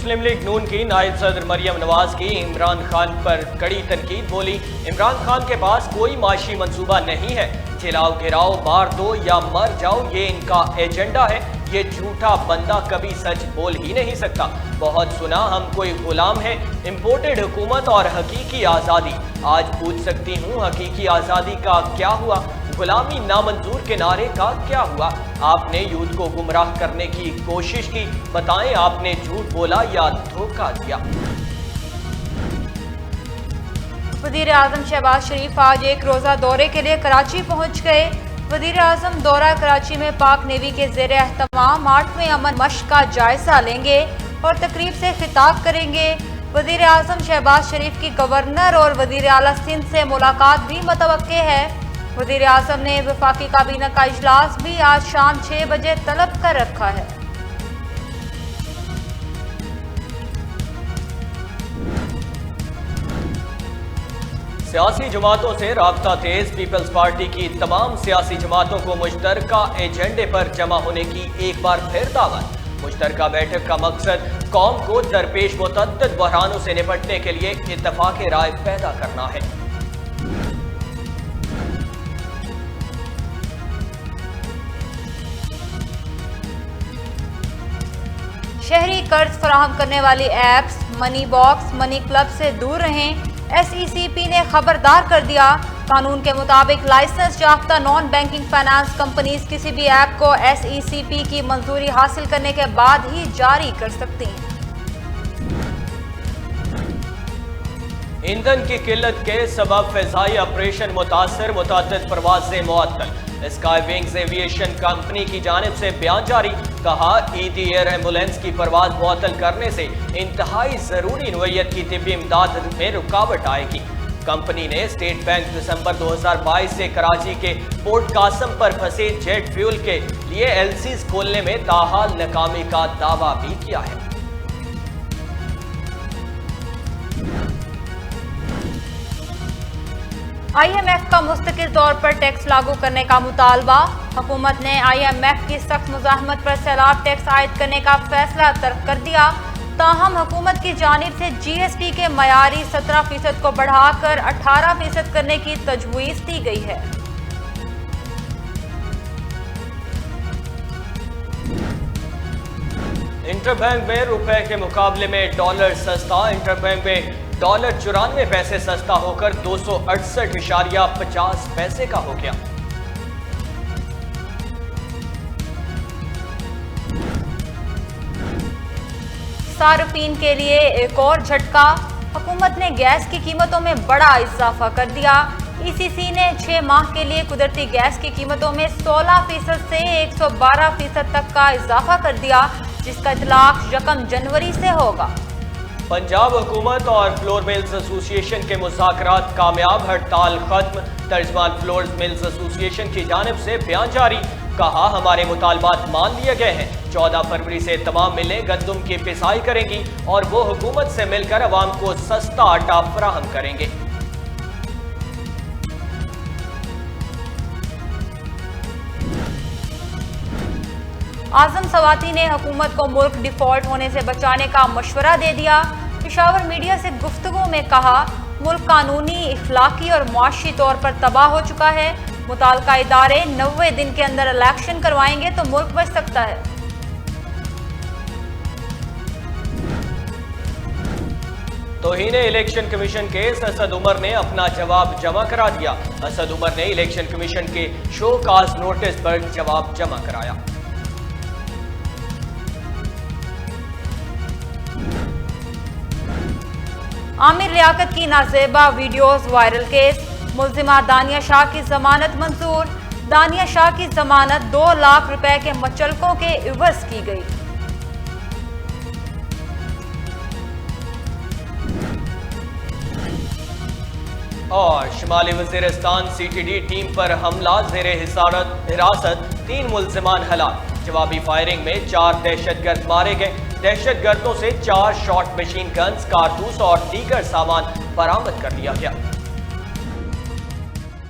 मुस्लिम league नून की नायब सदर मरियम नवाज की इमरान खान पर कड़ी तनकीद। बोली, इमरान खान के पास कोई माशी मंसूबा नहीं है, जिलाओ गिराओ मार दो या मर जाओ ये इनका एजेंडा है। ये झूठा बंदा कभी सच बोल ही नहीं सकता। बहुत सुना हम कोई गुलाम है। इम्पोर्टेड हुकूमत और हकीकी आज़ादी। आज पूछ सकती हूँ हकीकी आज़ादी का क्या हुआ, गुलामी नामंजूर के नारे का क्या हुआ। आपने यूथ को गुमराह करने की कोशिश की, बताएं आपने झूठ बोला या धोखा दिया। वज़ीर आज़म शहबाज शरीफ आज एक रोज़ा दौरे के लिए कराची पहुंच गए। वज़ीर आज़म दौरा कराची में पाक नेवी के ज़ेर एहतमाम 8वें अमन मश्क का जायजा लेंगे और तकरीब से खिताब करेंगे। वज़ीर आज़म शहबाज शरीफ की गवर्नर और वज़ीर आला सिंध से मुलाकात भी मुतवक्के है। वज़ीर आज़म ने वफाकी काबीना का इजलास भी आज शाम 6 बजे तलब कर रखा है। सियासी जमातों से राब्ता तेज। पीपल्स पार्टी की तमाम सियासी जमातों को मुश्तरका एजेंडे पर जमा होने की एक बार फिर दावत। मुश्तरका बैठक का मकसद कौम को दरपेश मुतअद्दिद बहरानों से निपटने के लिए इत्तफाक राय पैदा करना है। शहरी कर्ज फराहम करने वाली apps money box, money club से दूर रहें। SECP ने खबरदार कर दिया। कानून के मुताबिक लाइसेंस याफ्ता नॉन बैंकिंग फाइनेंस कंपनीज किसी भी ऐप को SECP की मंजूरी हासिल करने के बाद ही जारी कर सकती हैं। ईंधन की किल्लत के सबब फ़िज़ाई ऑपरेशन मुतासर, मुतअद्दिद परवाज़ें मुअत्तल। स्काई विंग्स एविएशन कंपनी की जानिब से बयान जारी। कहा, ईदी एयर एम्बुलेंस की परवाज़ मुअत्तल करने से इंतहाई ज़रूरी नौइयत की तिब्बी इमदाद में रुकावट आएगी। कंपनी ने स्टेट बैंक दिसंबर 2022 से कराची के पोर्ट कासम पर फंसे जेट फ्यूल के लिए LCs खोलने में ताहाल नाकामी का दावा भी किया है। IMF का मुस्तकिल तौर पर टैक्स लागू करने का मुतालबा। हुकूमत ने IMF की सख्त मुज़ाहमत पर सैलाब टैक्स आयद करने का फैसला तर्क कर दिया। ताहम हुकूमत की जानिब से GST के मयारी 17% को बढ़ाकर 18% करने की तजवीज़ दी गई है। इंटरबैंक में रुपए के मुकाबले में डॉलर सस्ता। इंटरबैंक में डॉलर 94 पैसे सस्ता होकर 268.50 पैसे का हो गया। सार्फिन के लिए एक और झटका। हुकूमत ने गैस की कीमतों में बड़ा इजाफा कर दिया। ECC ने 6 माह के लिए कुदरती गैस की कीमतों में 16% से 112% तक का इजाफा कर दिया, जिसका इतलाक 1 जनवरी से होगा। पंजाब हुकूमत और फ्लोर मिल्स एसोसिएशन के मुज़ाकरात कामयाब, हड़ताल खत्म। तर्जमान फ्लोर मिल्स एसोसिएशन की जानिब से बयान जारी। कहा, हमारे मुतालबात मान लिए गए हैं। 14 फरवरी से तमाम मिलें गंदम की पिसाई करेंगी और वो हुकूमत से मिलकर अवाम को सस्ता आटा फराहम करेंगे। आजम सवाती ने हुकूमत को मुल्क डिफॉल्ट होने से बचाने का मशवरा दे दिया। पेशावर मीडिया से गुफ्तगू में कहा, मुल्क कानूनी, इखलाकी और मुआशी तौर पर तबाह हो चुका है। मुताल्लिका इदारे 90 दिन के अंदर इलेक्शन करवाएंगे तो मुल्क बच सकता है। तौहीन election commission case Asad Umar ने अपना जवाब जमा करा दिया। असद उमर ने इलेक्शन कमीशन के शो काज नोटिस पर जवाब जमा कराया। आमिर लियाकत की नाजेबा वीडियोस वायरल केस। मुल्जिमा दानिया शाह की जमानत मंजूर। दानिया शाह की जमानत 2 लाख रुपए के मचलकों के इवज की गई। और शिमाली वजीरिस्तान CTD टीम पर हमला, ज़ेरे हिरासत 3 मुल्जिमान हलाक। जवाबी फायरिंग में 4 दहशतगर्द मारे गए। दहशतगर्दों से 4 शॉट मशीन गन्स, कारतूस और दीगर सामान बरामद कर लिया गया।